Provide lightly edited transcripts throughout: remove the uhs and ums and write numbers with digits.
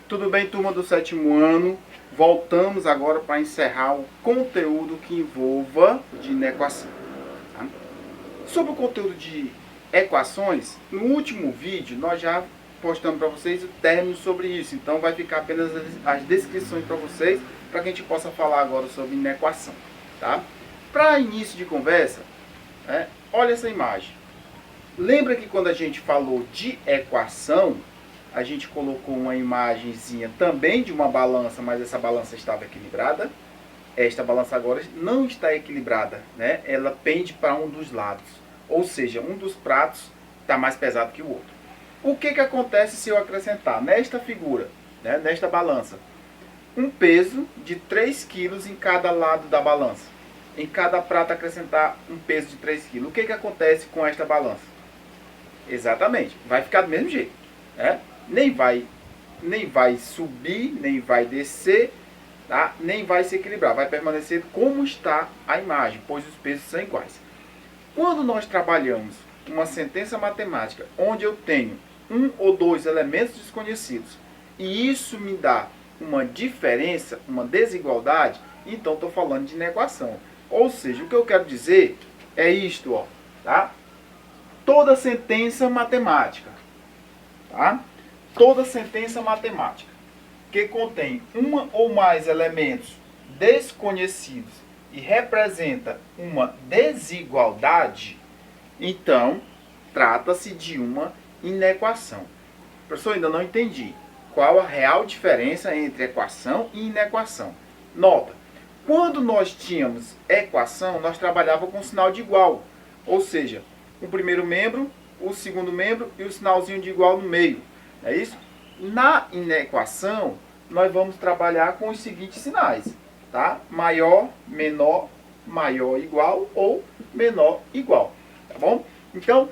Tudo bem, turma do sétimo ano? Voltamos agora para encerrar o conteúdo que envolva de inequação. Tá? Sobre o conteúdo de equações, no último vídeo nós já postamos para vocês o término sobre isso. Então vai ficar apenas as descrições para vocês, para que a gente possa falar agora sobre inequação. Tá? Para início de conversa, olha essa imagem. Lembra que quando a gente falou de equação, a gente colocou uma imagenzinha também de uma balança, mas essa balança estava equilibrada. Esta balança agora não está equilibrada, né? Ela pende para um dos lados, ou seja, um dos pratos está mais pesado que o outro. O que acontece se eu acrescentar nesta figura, né, nesta balança, um peso de 3 kg em cada lado da balança? Em cada prato acrescentar um peso de 3 kg. O que acontece com esta balança? Exatamente, vai ficar do mesmo jeito, né? Nem vai subir, nem vai descer, tá? Nem vai se equilibrar, vai permanecer como está a imagem, pois os pesos são iguais. Quando nós trabalhamos uma sentença matemática onde eu tenho um ou dois elementos desconhecidos e isso me dá uma diferença, uma desigualdade, então estou falando de inequação. Ou seja, o que eu quero dizer é isto, ó, tá? Toda sentença matemática, tá? Toda sentença matemática que contém uma ou mais elementos desconhecidos e representa uma desigualdade, então trata-se de uma inequação. Professor, ainda não entendi qual a real diferença entre equação e inequação. Nota, quando nós tínhamos equação, nós trabalhávamos com sinal de igual, ou seja, o primeiro membro, o segundo membro e o sinalzinho de igual no meio. É isso? Na inequação, nós vamos trabalhar com os seguintes sinais, tá? Maior, menor, maior igual ou menor igual, tá bom? Então,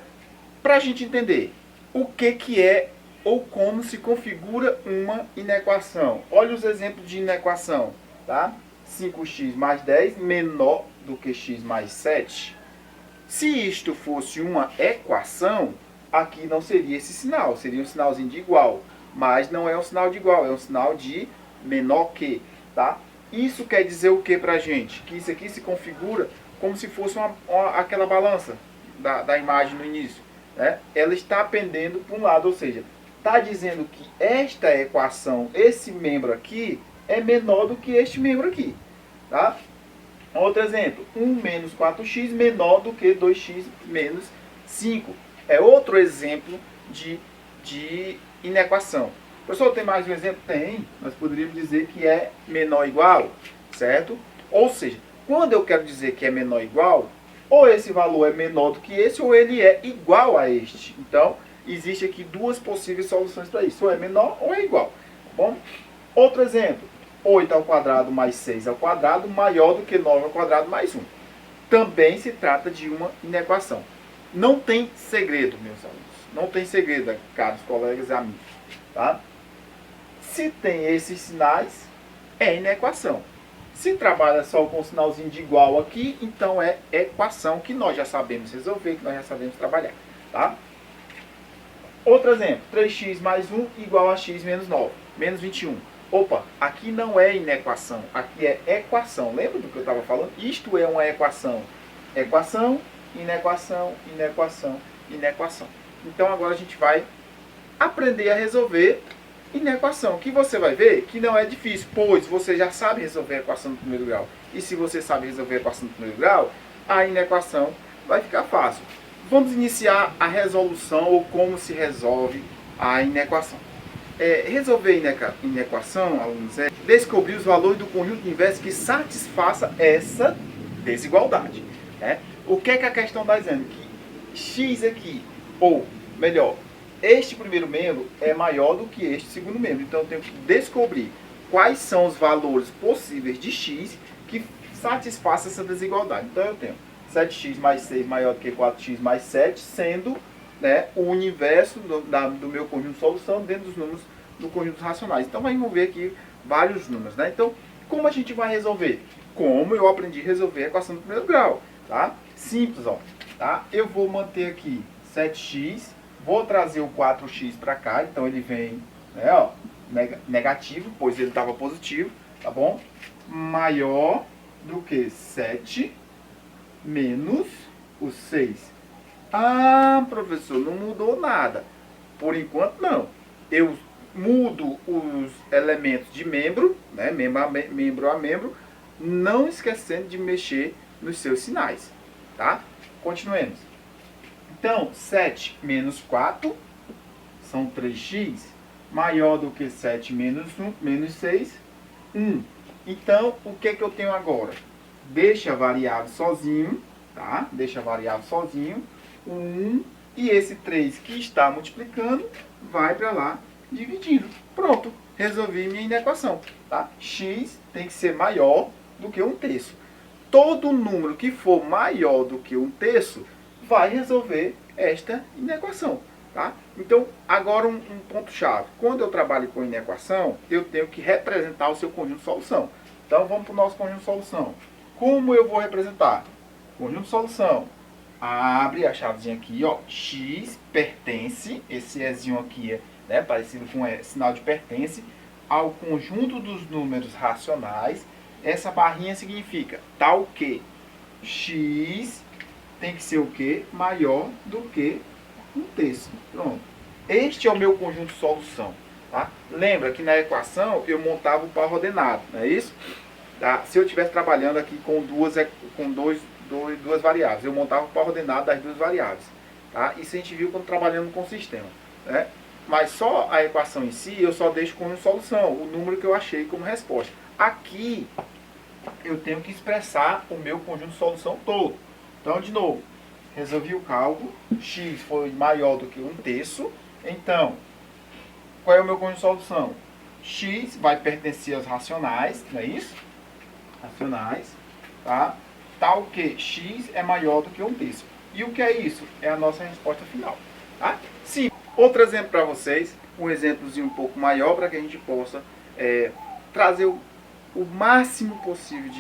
para a gente entender o que é ou como se configura uma inequação. Olha os exemplos de inequação, tá? 5x mais 10 menor do que x mais 7. Se isto fosse uma equação, aqui não seria esse sinal, seria um sinalzinho de igual. Mas não é um sinal de igual, é um sinal de menor que, tá? Isso quer dizer o que pra gente? Que isso aqui se configura como se fosse aquela balança da imagem no início, né? Ela está pendendo para um lado, ou seja, está dizendo que esta equação, esse membro aqui, é menor do que este membro aqui, tá? Outro exemplo, 1 menos 4x menor do que 2x menos 5. É outro exemplo de inequação. Professor, tem mais um exemplo? Tem. Nós poderíamos dizer que é menor ou igual, certo? Ou seja, quando eu quero dizer que é menor ou igual, ou esse valor é menor do que esse, ou ele é igual a este. Então, existe aqui duas possíveis soluções para isso. Ou é menor ou é igual. Tá bom? Outro exemplo. 8 ao quadrado mais 6 ao quadrado maior do que 9 ao quadrado mais 1. Também se trata de uma inequação. Não tem segredo, meus alunos. Não tem segredo, caros colegas e amigos. Tá? Se tem esses sinais, é inequação. Se trabalha só com o sinalzinho de igual aqui, então é equação que nós já sabemos resolver, que nós já sabemos trabalhar. Tá? Outro exemplo. 3x mais 1 igual a x menos 9, menos 21. Opa, aqui não é inequação, aqui é equação. Lembra do que eu estava falando? Isto é uma equação. Equação, inequação, inequação, inequação. Então agora a gente vai aprender a resolver inequação, que você vai ver que não é difícil, pois você já sabe resolver a equação do primeiro grau. E se você sabe resolver a equação do primeiro grau, a inequação vai ficar fácil. Vamos iniciar a resolução ou como se resolve a inequação. Resolver inequação, alunos, é descobrir os valores do conjunto inverso que satisfaça essa desigualdade. Né? O que a questão está dizendo? Que x aqui, ou melhor, este primeiro membro é maior do que este segundo membro. Então eu tenho que descobrir quais são os valores possíveis de x que satisfaçam essa desigualdade. Então eu tenho 7x mais 6 maior do que 4x mais 7, sendo, né, o universo do meu conjunto de solução dentro dos números do conjunto dos racionais. Então vai envolver aqui vários números. Né? Então, como a gente vai resolver? Como eu aprendi a resolver a equação do primeiro grau. Tá? Simples, ó. Tá? Eu vou manter aqui 7x, vou trazer o 4x para cá, então ele vem, né, ó, negativo, pois ele estava positivo, tá bom? Maior do que 7 menos o 6. Ah, professor, não mudou nada. Por enquanto, não. Eu mudo os elementos de membro, né, membro a membro, não esquecendo de mexer nos seus sinais, tá? Continuemos. Então, 7 menos 4 são 3x, maior do que 7 menos 1, menos 6, 1. Então, o que é que eu tenho agora? Deixa a variável sozinho, tá? Deixa a variável sozinho, 1, e esse 3 que está multiplicando vai para lá dividindo. Pronto, resolvi minha equação, tá? X tem que ser maior do que 1/3. Todo número que for maior do que 1/3 vai resolver esta inequação, tá? Então, agora um ponto-chave. Quando eu trabalho com inequação, eu tenho que representar o seu conjunto de solução. Então, vamos para o nosso conjunto de solução. Como eu vou representar? Conjunto de solução. Abre a chavezinha aqui, ó. X pertence, esse Ezinho aqui é parecido com sinal de pertence, ao conjunto dos números racionais. Essa barrinha significa tal que x tem que ser o quê? Maior do que 1/3. Pronto. Este é o meu conjunto de solução. Tá? Lembra que na equação eu montava o par ordenado, não é isso? Tá? Se eu estivesse trabalhando aqui com duas variáveis, eu montava o par ordenado das duas variáveis. Tá? Isso a gente viu quando trabalhando com o sistema. Né? Mas só a equação em si, eu só deixo como solução, o número que eu achei como resposta. Aqui, eu tenho que expressar o meu conjunto de solução todo. Então, de novo, resolvi o cálculo, x foi maior do que 1/3. Então, qual é o meu conjunto de solução? X vai pertencer aos racionais, não é isso? Racionais, tá? Tal que x é maior do que 1/3. E o que é isso? É a nossa resposta final, tá? Sim. Outro exemplo para vocês, um exemplozinho um pouco maior para que a gente possa trazer o máximo possível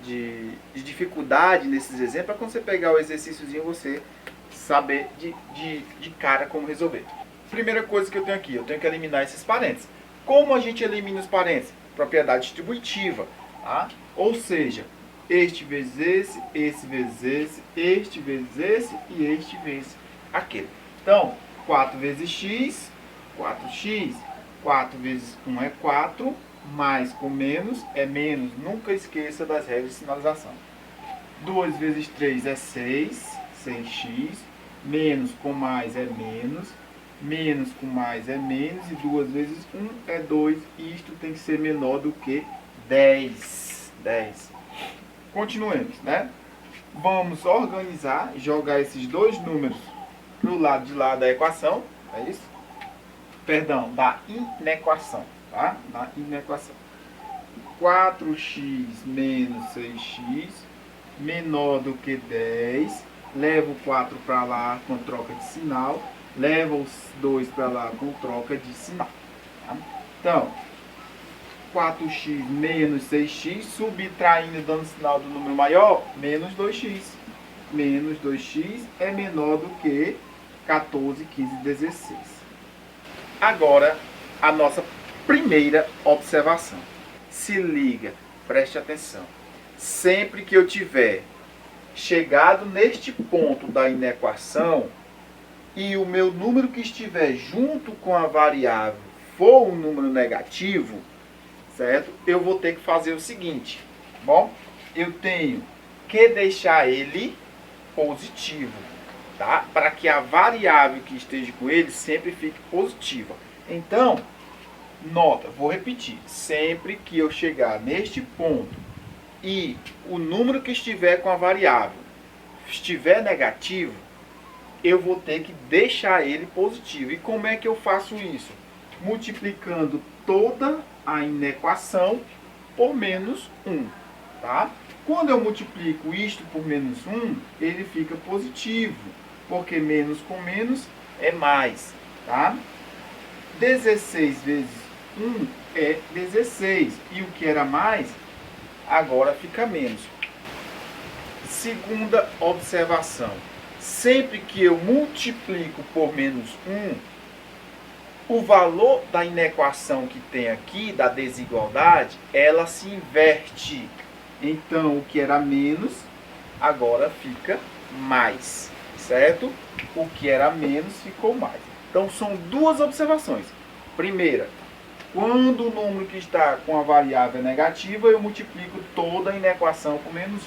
de dificuldade nesses exemplos, para quando você pegar o exercíciozinho você saber de cara como resolver. Primeira coisa que eu tenho aqui, eu tenho que eliminar esses parênteses. Como a gente elimina os parênteses? Propriedade distributiva, tá? Ou seja, este vezes esse vezes esse, este vezes esse e este vezes aquele. Então, 4 vezes x, 4x. 4 vezes 1 é 4, mais com menos é menos. Nunca esqueça das regras de sinalização. 2 vezes 3 é 6, 6x. Menos com mais é menos. Menos com mais é menos. E 2 vezes 1 é 2. Isto tem que ser menor do que 10. 10. Continuemos, né? Vamos organizar, jogar esses dois números para o lado de lá da equação, é isso? Perdão, da inequação, tá? Da inequação. 4x menos 6x menor do que 10. Leva o 4 para lá com troca de sinal. Leva os 2 para lá com troca de sinal. Tá? Então, 4x menos 6x, subtraindo e dando sinal do número maior, menos 2x. Menos 2x é menor do que 14, 15, 16. Agora, a nossa primeira observação. Se liga, preste atenção. Sempre que eu tiver chegado neste ponto da inequação e o meu número que estiver junto com a variável for um número negativo, certo? Eu vou ter que fazer o seguinte, bom? Eu tenho que deixar ele positivo, tá? Para que a variável que esteja com ele sempre fique positiva. Então, nota, vou repetir, sempre que eu chegar neste ponto e o número que estiver com a variável estiver negativo, eu vou ter que deixar ele positivo. E como é que eu faço isso? Multiplicando toda a inequação por menos 1, tá? Quando eu multiplico isto por menos 1, ele fica positivo, porque menos com menos é mais, tá? 16 vezes 1 é 16, e o que era mais, agora fica menos. Segunda observação, sempre que eu multiplico por menos 1, o valor da inequação que tem aqui, da desigualdade, ela se inverte. Então, o que era menos, agora fica mais, certo? O que era menos ficou mais. Então, são duas observações. Primeira, quando o número que está com a variável é negativa, eu multiplico toda a inequação por menos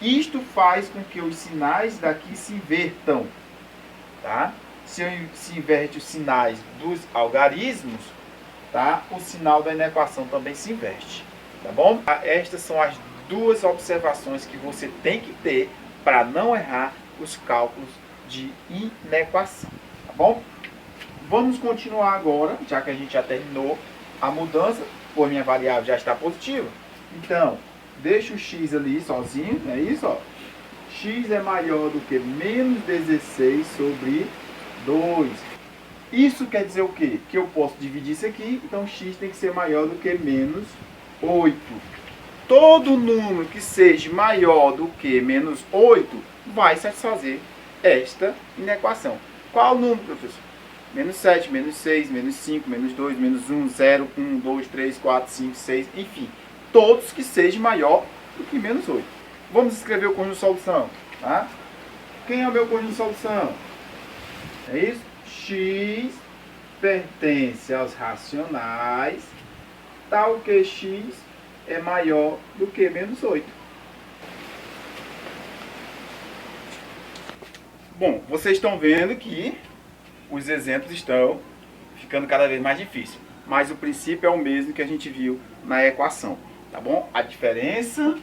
1. Isto faz com que os sinais daqui se invertam, tá? Se inverte os sinais dos algarismos, tá? O sinal da inequação também se inverte, tá bom? Estas são as duas observações que você tem que ter para não errar os cálculos de inequação, tá bom? Vamos continuar agora, já que a gente já terminou a mudança, pois minha variável já está positiva. Então, deixa o x ali sozinho, é isso, ó. X é maior do que menos 16 sobre 2. Isso quer dizer o quê? Que eu posso dividir isso aqui, então x tem que ser maior do que menos 8. Todo número que seja maior do que menos 8 vai satisfazer esta inequação. Qual o número, professor? Menos 7, menos 6, menos 5, menos 2, menos 1, 0, 1, 2, 3, 4, 5, 6, enfim. Todos que sejam maior do que menos 8. Vamos escrever o conjunto de solução, tá? Quem é o meu conjunto de solução? É isso? X pertence aos racionais, tal que x é maior do que menos 8. Bom, vocês estão vendo que os exemplos estão ficando cada vez mais difíceis. Mas o princípio é o mesmo que a gente viu na equação, tá bom? A diferença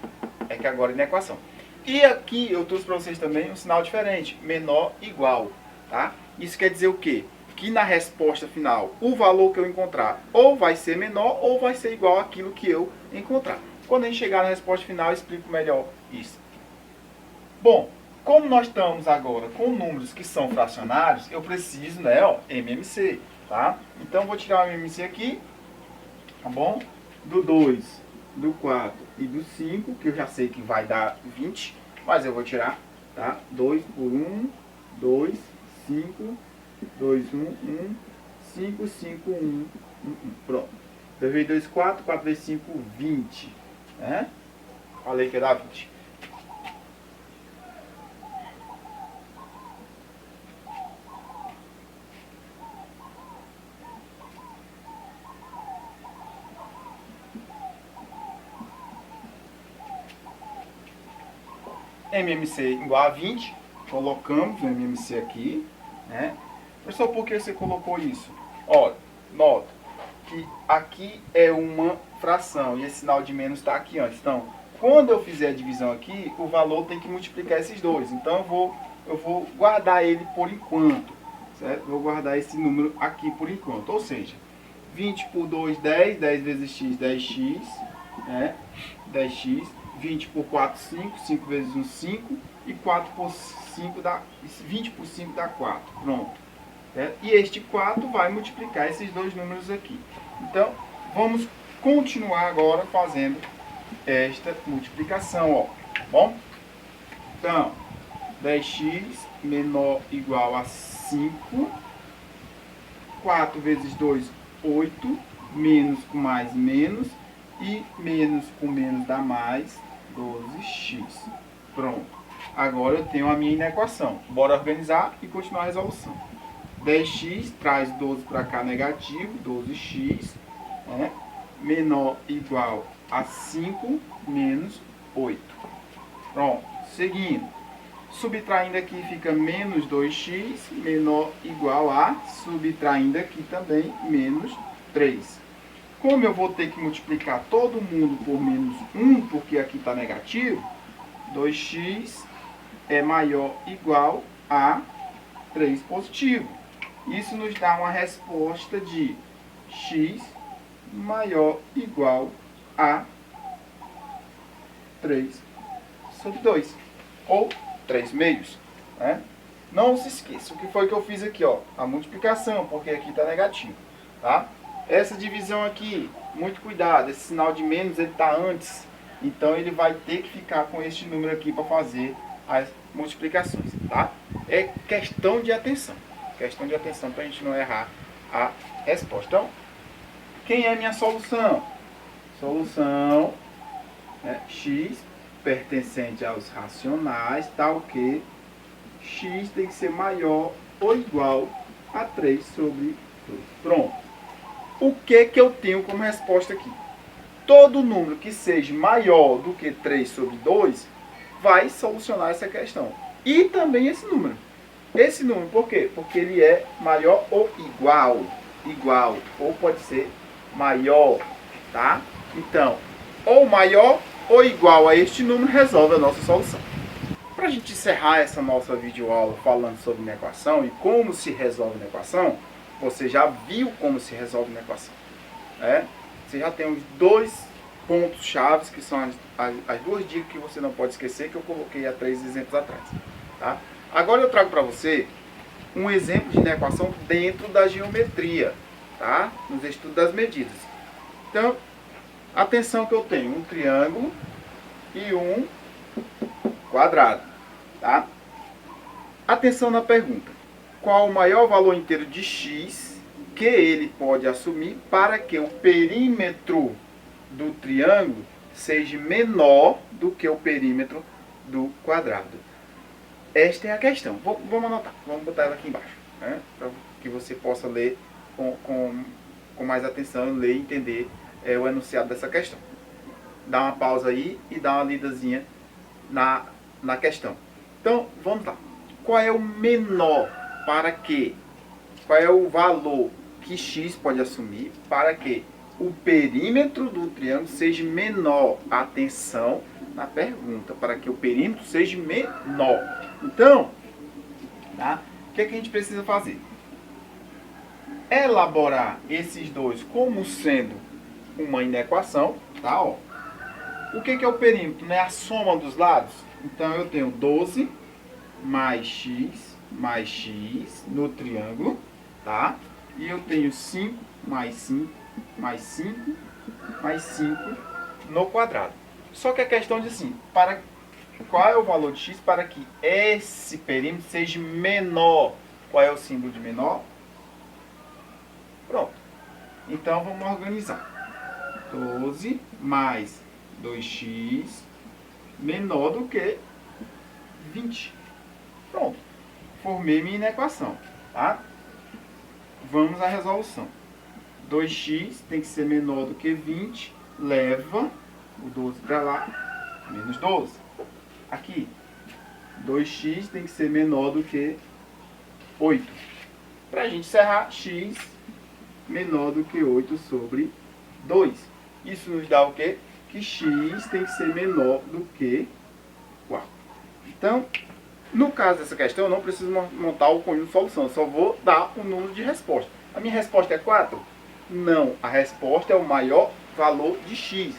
é que agora é na equação. E aqui eu trouxe para vocês também um sinal diferente, menor igual, tá? Isso quer dizer o quê? Que na resposta final, o valor que eu encontrar ou vai ser menor ou vai ser igual àquilo que eu encontrar. Quando a gente chegar na resposta final, eu explico melhor isso. Bom, como nós estamos agora com números que são fracionários, eu preciso, né, ó, MMC, tá? Então, vou tirar o MMC aqui, tá bom? Do 2, do 4 e do 5, que eu já sei que vai dar 20, mas eu vou tirar, tá? 2 por 1, 2, 5, 2, 1, 1, 5, 5, 1, 1, 1. Pronto. 2 vezes 2, 4, 4 vezes 5, 20, né? Falei que ia dar 20. MMC igual a 20, colocamos o MMC aqui, né? Professor, por que você colocou isso? Olha, nota que aqui é uma fração e esse sinal de menos está aqui antes. Então, quando eu fizer a divisão aqui, o valor tem que multiplicar esses dois. Então, eu vou guardar ele por enquanto, certo? Vou guardar esse número aqui por enquanto. Ou seja, 20 por 2, 10, 10 vezes x, 10x, né? 10x. 20 por 4, 5, 5 vezes 1, 5, e 4 por 5 dá, 20 por 5 dá 4, pronto. Certo? E este 4 vai multiplicar esses dois números aqui. Então, vamos continuar agora fazendo esta multiplicação, ó, tá bom? Então, 10x menor igual a 5, 4 vezes 2, 8, menos com mais, menos, e menos com menos dá mais, 12x. Pronto. Agora eu tenho a minha inequação. Bora organizar e continuar a resolução. 10x traz 12 para cá negativo, 12x, né? Menor igual a 5 menos 8. Pronto. Seguindo. Subtraindo aqui fica menos 2x, menor igual a, subtraindo aqui também, menos 3. Como eu vou ter que multiplicar todo mundo por menos 1, porque aqui está negativo, 2x é maior ou igual a 3 positivo. Isso nos dá uma resposta de x maior ou igual a 3 sobre 2, ou 3 meios. Né? Não se esqueça, o que foi que eu fiz aqui? Ó, a multiplicação, porque aqui está negativo. Tá? Essa divisão aqui, muito cuidado, esse sinal de menos ele está antes, então ele vai ter que ficar com este número aqui para fazer as multiplicações, tá? É questão de atenção para a gente não errar a resposta. Então, quem é minha solução? Solução, né, x pertencente aos racionais, tal que x tem que ser maior ou igual a 3 sobre 2. Pronto. O que eu tenho como resposta aqui? Todo número que seja maior do que 3 sobre 2 vai solucionar essa questão. E também esse número. Esse número, por quê? Porque ele é maior ou igual. Igual. Ou pode ser maior. Tá? Então, ou maior ou igual a este número resolve a nossa solução. Para a gente encerrar essa nossa videoaula falando sobre uma equação e como se resolve uma equação, você já viu como se resolve uma equação. Né? Você já tem os dois pontos chaves, que são as duas dicas que você não pode esquecer, que eu coloquei há 3 exemplos atrás. Tá? Agora eu trago para você um exemplo de uma equação dentro da geometria, tá? Nos estudos das medidas. Então, atenção que eu tenho um triângulo e um quadrado. Tá? Atenção na pergunta. Qual o maior valor inteiro de x que ele pode assumir para que o perímetro do triângulo seja menor do que o perímetro do quadrado? Esta é a questão. Vamos anotar. Vamos botar ela aqui embaixo, né? Para que você possa ler com mais atenção, ler e entender o enunciado dessa questão. Dá uma pausa aí e dá uma lidazinha na questão. Então, vamos lá. Qual é o menor para que? Qual é o valor que x pode assumir para que o perímetro do triângulo seja menor? Atenção na pergunta. Para que o perímetro seja menor. Então, tá? O que a gente precisa fazer? Elaborar esses dois como sendo uma inequação. Tá? Ó. O que é o perímetro? É a soma dos lados. Então, eu tenho 12 mais x no triângulo, tá? E eu tenho 5 mais 5 mais 5 mais 5 no quadrado. Só que a questão diz assim, qual é o valor de x para que esse perímetro seja menor? Qual é o símbolo de menor? Pronto. Então, vamos organizar. 12 mais 2x menor do que 20. Pronto. Formei minha inequação. Tá? Vamos à resolução. 2x tem que ser menor do que 20. Leva o 12 para lá. Menos 12. Aqui. 2x tem que ser menor do que 8. Para a gente encerrar, x menor do que 8 sobre 2. Isso nos dá o quê? Que x tem que ser menor do que 4. Então, no caso dessa questão, eu não preciso montar o conjunto de solução. Eu só vou dar o número de resposta. A minha resposta é 4? Não. A resposta é o maior valor de x.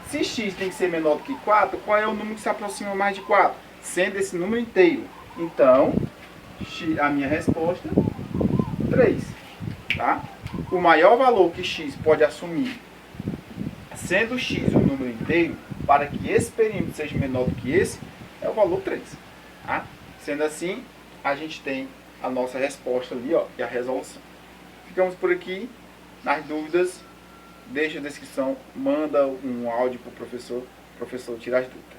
Se x tem que ser menor do que 4, qual é o número que se aproxima mais de 4? Sendo esse número inteiro. Então, a minha resposta é 3. Tá? O maior valor que x pode assumir, sendo x um número inteiro, para que esse perímetro seja menor do que esse, é o valor 3. Tá? Sendo assim, a gente tem a nossa resposta ali, ó, e a resolução. Ficamos por aqui. Nas dúvidas, deixa a descrição, manda um áudio para o professor tirar as dúvidas.